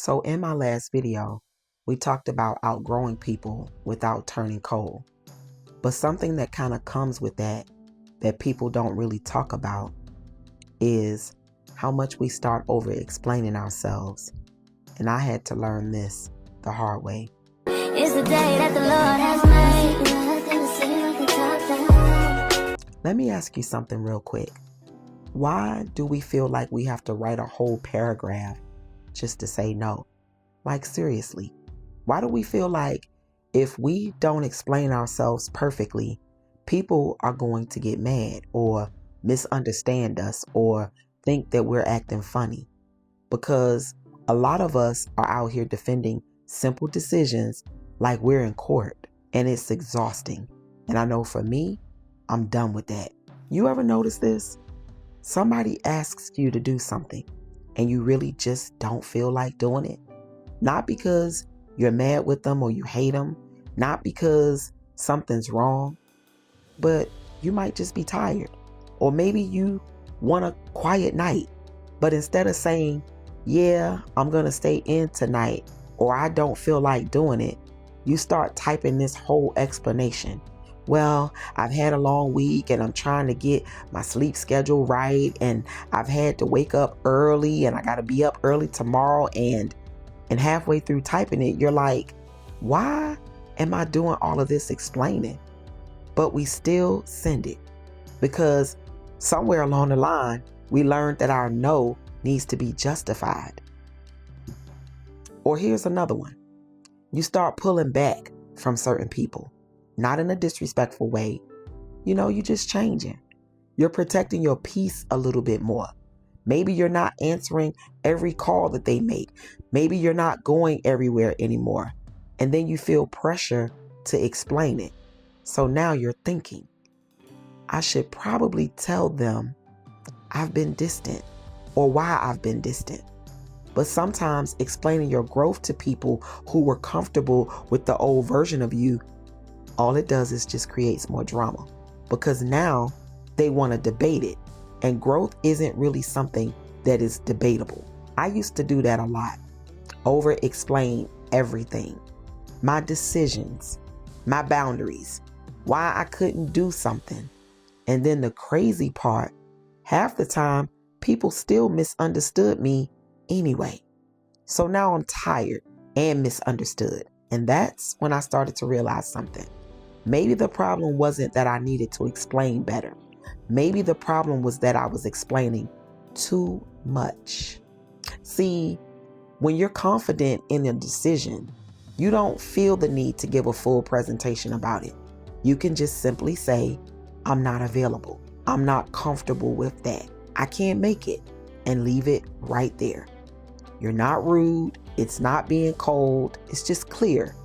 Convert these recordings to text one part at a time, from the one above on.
So in my last video, we talked about outgrowing people without turning cold. But something that kind of comes with that people don't really talk about is how much we start over explaining ourselves. And I had to learn this the hard way. It's the day that the Lord has made. Let me ask you something real quick. Why do we feel like we have to write a whole paragraph just to say no? Like, seriously, why do we feel like if we don't explain ourselves perfectly, people are going to get mad or misunderstand us or think that we're acting funny? Because a lot of us are out here defending simple decisions like we're in court, and it's exhausting. And I know for me, I'm done with that. You ever notice this? Somebody asks you to do something and you really just don't feel like doing it. Not because you're mad with them or you hate them, not because something's wrong, but you might just be tired. Or maybe you want a quiet night, but instead of saying, yeah, I'm going to stay in tonight, or I don't feel like doing it, you start typing this whole explanation. Well, I've had a long week and I'm trying to get my sleep schedule right, and I've had to wake up early and I got to be up early tomorrow, and halfway through typing it, you're like, why am I doing all of this explaining? But we still send it because somewhere along the line, we learned that our no needs to be justified. Or here's another one. You start pulling back from certain people, not in a disrespectful way. You're just changing. You're protecting your peace a little bit more. Maybe you're not answering every call that they make. Maybe you're not going everywhere anymore. And then you feel pressure to explain it. So now you're thinking, I should probably tell them I've been distant or why I've been distant. But sometimes explaining your growth to people who were comfortable with the old version of you, all it does is just creates more drama, because now they want to debate it. And growth isn't really something that is debatable. I used to do that a lot. Over explain everything. My decisions, my boundaries, why I couldn't do something. And then the crazy part, half the time, people still misunderstood me anyway. So now I'm tired and misunderstood. And that's when I started to realize something. Maybe the problem wasn't that I needed to explain better. Maybe the problem was that I was explaining too much. See, when you're confident in a decision, you don't feel the need to give a full presentation about it. You can just simply say, I'm not available. I'm not comfortable with that. I can't make it, and leave it right there. You're not rude. It's not being cold. It's just clear.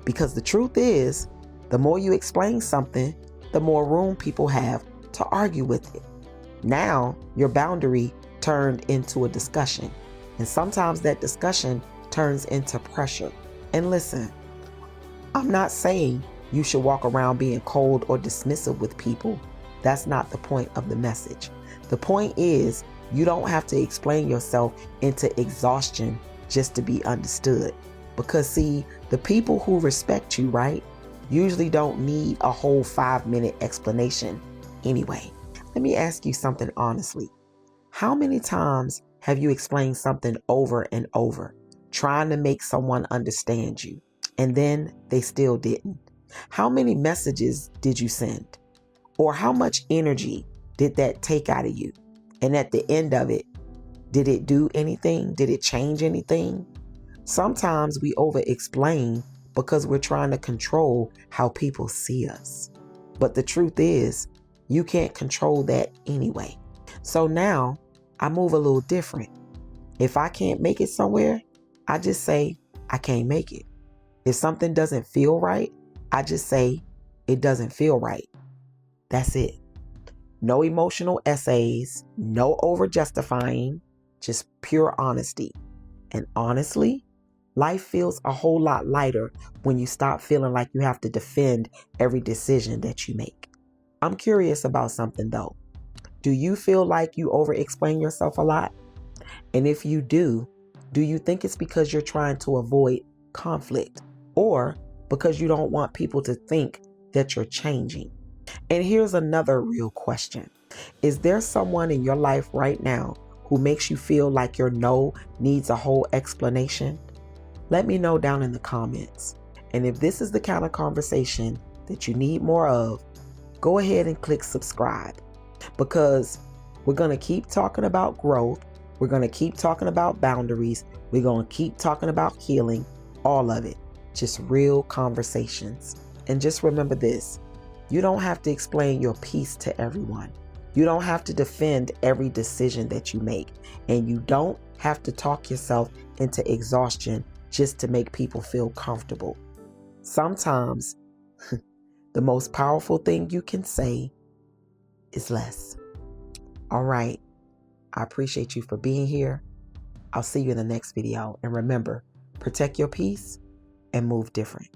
Because the truth is, the more you explain something, the more room people have to argue with it. Now, your boundary turned into a discussion. And sometimes that discussion turns into pressure. And listen, I'm not saying you should walk around being cold or dismissive with people. That's not the point of the message. The point is, you don't have to explain yourself into exhaustion just to be understood. Because see, the people who respect you, right, usually don't need a whole 5-minute explanation anyway. Let me ask you something honestly. How many times have you explained something over and over, trying to make someone understand you, and then they still didn't? How many messages did you send? Or how much energy did that take out of you? And at the end of it, did it do anything? Did it change anything? Sometimes we over-explain because we're trying to control how people see us. But the truth is, you can't control that anyway. So now I move a little different. If I can't make it somewhere, I just say I can't make it. If something doesn't feel right, I just say it doesn't feel right. That's it. No emotional essays, no over justifying, just pure honesty. And honestly, life feels a whole lot lighter when you stop feeling like you have to defend every decision that you make. I'm curious about something though. Do you feel like you over explain yourself a lot? And if you do, Do you think it's because you're trying to avoid conflict, or because you don't want people to think that you're changing? And here's another real question. Is there someone in your life right now who makes you feel like your no needs a whole explanation? Let me know down in the comments. And if this is the kind of conversation that you need more of, go ahead and click subscribe, because we're going to keep talking about growth. We're going to keep talking about boundaries. We're going to keep talking about healing, all of it. Just real conversations. And just remember this, you don't have to explain your piece to everyone. You don't have to defend every decision that you make. And you don't have to talk yourself into exhaustion just to make people feel comfortable. Sometimes the most powerful thing you can say is less. All right. I appreciate you for being here. I'll see you in the next video. And remember, protect your peace and move different.